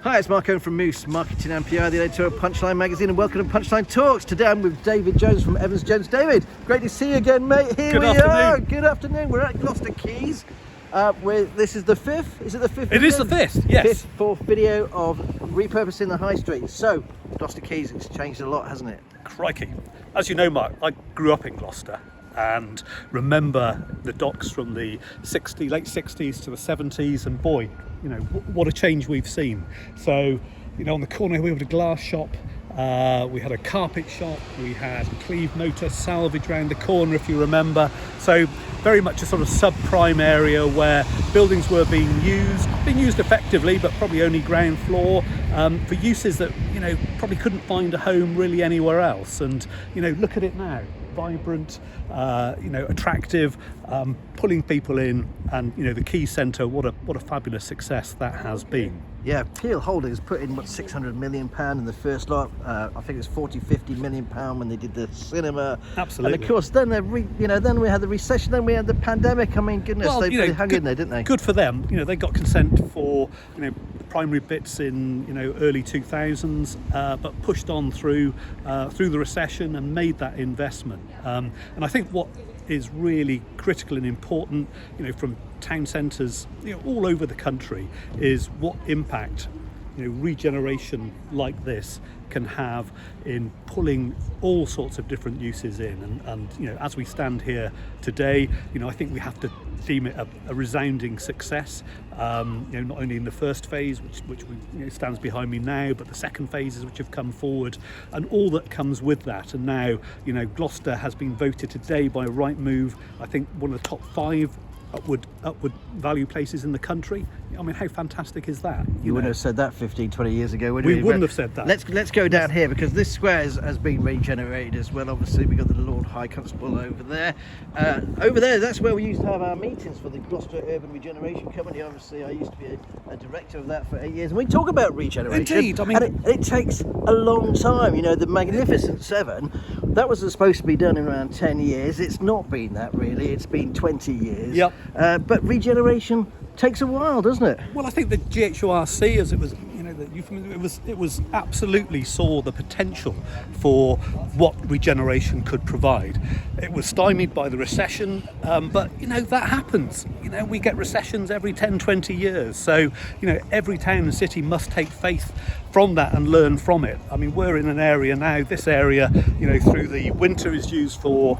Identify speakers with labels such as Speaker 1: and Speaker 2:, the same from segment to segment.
Speaker 1: Hi, it's Mark Owen from Moose Marketing and PR, the editor of Punchline magazine, and welcome to Punchline Talks. Today I'm with David Jones from Evans Jones. David, great to see you again, mate. Here we are. Good afternoon. We're at Gloucester Quays. This is the fifth. Is it the fifth?
Speaker 2: It is the fifth. Yes.
Speaker 1: Fourth video of repurposing the high street. So Gloucester Quays, it's changed a lot, hasn't it?
Speaker 2: Crikey. As you know, Mark, I grew up in Gloucester and remember the docks from the late 60s to the 70s, and boy, you know, what a change we've seen. So, you know, on the corner we had a glass shop, we had a carpet shop, we had Cleve Motor salvage round the corner, if you remember. So very much a sort of subprime area where buildings were being used effectively, but probably only ground floor, for uses that, you know, probably couldn't find a home really anywhere else. And, you know, look at it now. Vibrant, you know, attractive, pulling people in, and, you know, the Quay Centre, what a fabulous success that has been.
Speaker 1: Yeah, Peel Holdings put in £600 million in the first lot. I think it was £50 million when they did the cinema.
Speaker 2: Absolutely.
Speaker 1: And of course, then then we had the recession, then we had the pandemic. I mean, goodness,
Speaker 2: well,
Speaker 1: they hung in there, didn't they?
Speaker 2: Good for them. You know, they got consent for, you know, primary bits in, you know, early 2000s, but pushed on through the recession and made that investment. And I think what is really critical and important, you know, from town centres, you know, all over the country, is what impact, you know, regeneration like this can have in pulling all sorts of different uses in. And you know, as we stand here today, you know, I think we have to deem it a resounding success. You know, not only in the first phase, which we, you know, stands behind me now, but the second phases which have come forward, and all that comes with that. And now, you know, Gloucester has been voted today by Rightmove, I think, one of the top 5 upward value places in the country. I mean, how fantastic is that?
Speaker 1: You wouldn't have said that 15-20 years ago, would you?
Speaker 2: We wouldn't have said that.
Speaker 1: Let's go down here, because this square has been regenerated as well. Obviously, we've got the Lord High Constable over there. Over there, that's where we used to have our meetings for the Gloucester Urban Regeneration Company. Obviously, I used to be a director of that for 8 years. And we talk about regeneration.
Speaker 2: Indeed, I mean,
Speaker 1: and it takes a long time. You know, the Magnificent Seven, that was supposed to be done in around 10 years. It's not been that, really. It's been 20 years.
Speaker 2: Yep.
Speaker 1: But regeneration takes a while, doesn't it?
Speaker 2: Well, I think the GHORC, as it was, you know, it was absolutely saw the potential for what regeneration could provide. It was stymied by the recession, but, you know, that happens. You know, we get recessions every 10, 20 years. So, you know, every town and city must take faith from that and learn from it. I mean, we're in an area now, this area, you know, through the winter is used for,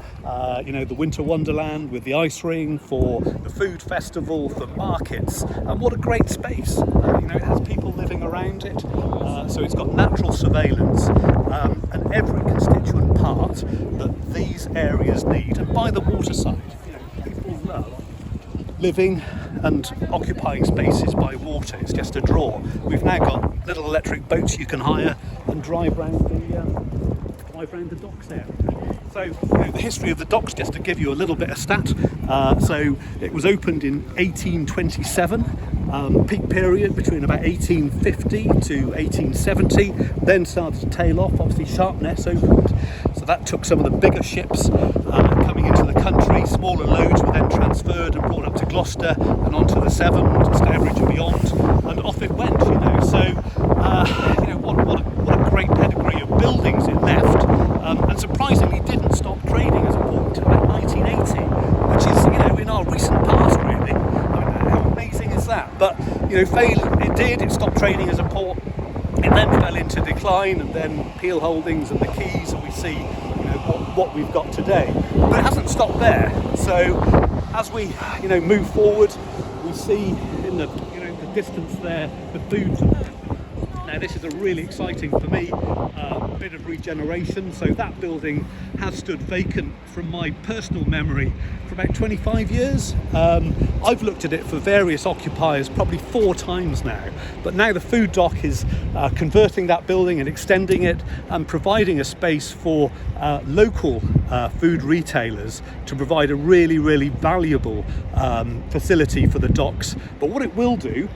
Speaker 2: you know, the winter wonderland with the ice ring, for the food festival, for markets, and what a great space. You know, it has people living around it, so it's got natural surveillance, and every constituent part that these areas need. And by the waterside, you know, people love living and occupying spaces by water. It's just a draw. We've now got little electric boats you can hire and drive round the docks there. So, you know, the history of the docks, just to give you a little bit of stat. So it was opened in 1827, peak period between about 1850 to 1870, then started to tail off. Obviously Sharpness opened, so that took some of the bigger ships coming into the country. Smaller loads were then transferred and brought up to Gloucester and onto the Severn, to Stourbridge and beyond, and off it went, you know. So, you know, what a great pedigree of buildings it left, and surprisingly didn't stop trading as a port until about 1980, which is, you know, in our recent past, really. I mean, how amazing is that? But, you know, it stopped trading as a port. It then fell into decline, and then Peel Holdings and the Quays, and we see, you know, what we've got today. But it hasn't stopped there. So as we, you know, move forward, we see in the, you know, the distance there the food. Now this is a really exciting, for me, bit of regeneration. So that building has stood vacant from my personal memory for about 25 years. I've looked at it for various occupiers probably 4 times now, but now the food dock is converting that building and extending it and providing a space for local food retailers to provide a really, really valuable facility for the docks. But what it will do,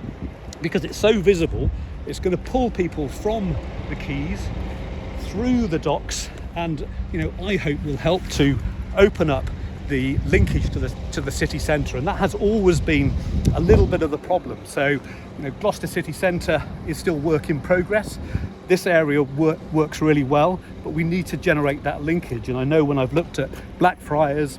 Speaker 2: because it's so visible, it's going to pull people from the quays through the docks, and, you know, I hope will help to open up the linkage to the city centre, and that has always been a little bit of the problem. So, Gloucester city centre is still work in progress. This area works really well, but we need to generate that linkage. And I know when I've looked at Blackfriars,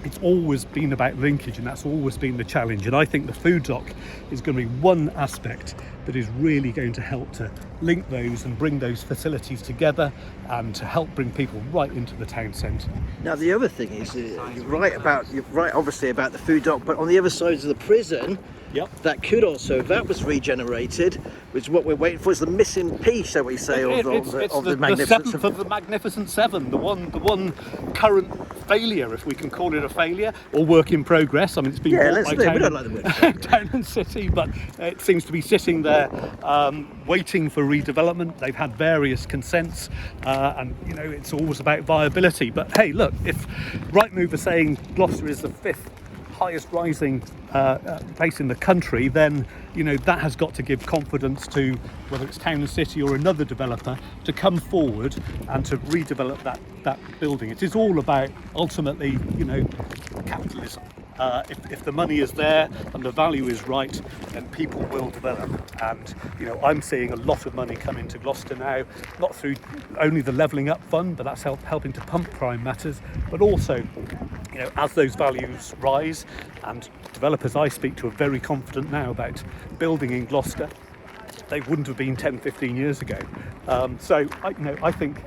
Speaker 2: it's always been about linkage, and that's always been the challenge. And I think the food dock is going to be one aspect that is really going to help to link those and bring those facilities together, and to help bring people right into the town centre.
Speaker 1: Now the other thing is, you're right obviously about the food dock, but on the other side of the prison,
Speaker 2: Yep.
Speaker 1: that could also, if that was regenerated, which is what we're waiting for, is the missing piece, shall we say, of the Magnificent
Speaker 2: seventh of the Magnificent Seven, the one current failure, if we can call it a failure, or work in progress. I mean, it's been bought by
Speaker 1: we don't like the word
Speaker 2: Town and City, but it seems to be sitting there waiting for redevelopment. They've had various consents, and it's always about viability. But hey, look, if Rightmove are saying Gloucester is the 5th highest rising place in the country, then that has got to give confidence to whether it's Town and City or another developer to come forward and to redevelop that building. It is all about ultimately capitalism. If the money is there and the value is right, then people will develop. And I'm seeing a lot of money come into Gloucester now, not through only the levelling up fund, but that's helping to pump crime matters, but also as those values rise, and developers I speak to are very confident now about building in Gloucester. They wouldn't have been 10-15 years ago. So I think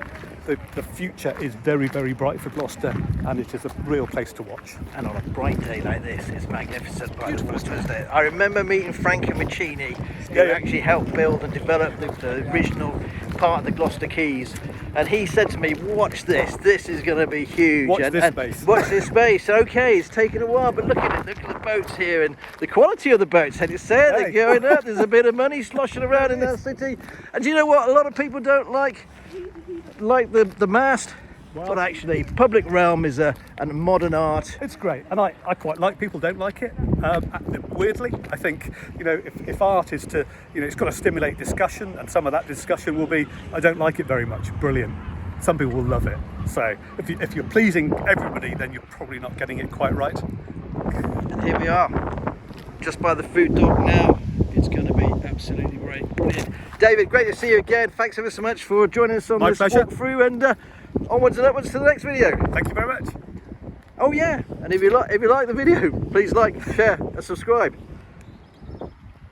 Speaker 2: the future is very, very bright for Gloucester, and it is a real place to watch.
Speaker 1: And on a bright day like this, it's magnificent. I remember meeting Frank Mancini, who actually helped build and develop the original part of the Gloucester Quays. And he said to me, watch this is going to be huge.
Speaker 2: Watch this space.
Speaker 1: Watch this space. Okay, it's taken a while, but look at it. Look at the boats here and the quality of the boats. And it's there, they're going up. There's a bit of money sloshing around in that city. And do you know what? A lot of people don't like the mast.
Speaker 2: Well,
Speaker 1: but actually, public realm is a modern art.
Speaker 2: It's great, and I quite like. People don't like it. Weirdly, I think if art is to it's got to stimulate discussion, and some of that discussion will be I don't like it very much. Brilliant. Some people will love it. So if you're pleasing everybody, then you're probably not getting it quite right.
Speaker 1: And here we are, just by the food dock now. It's going to be absolutely great. Brilliant. David, great to see you again. Thanks ever so much for joining us on this walkthrough, and onwards and upwards to the next video.
Speaker 2: Thank you very much.
Speaker 1: Oh yeah, and if you like the video, please like, share and subscribe.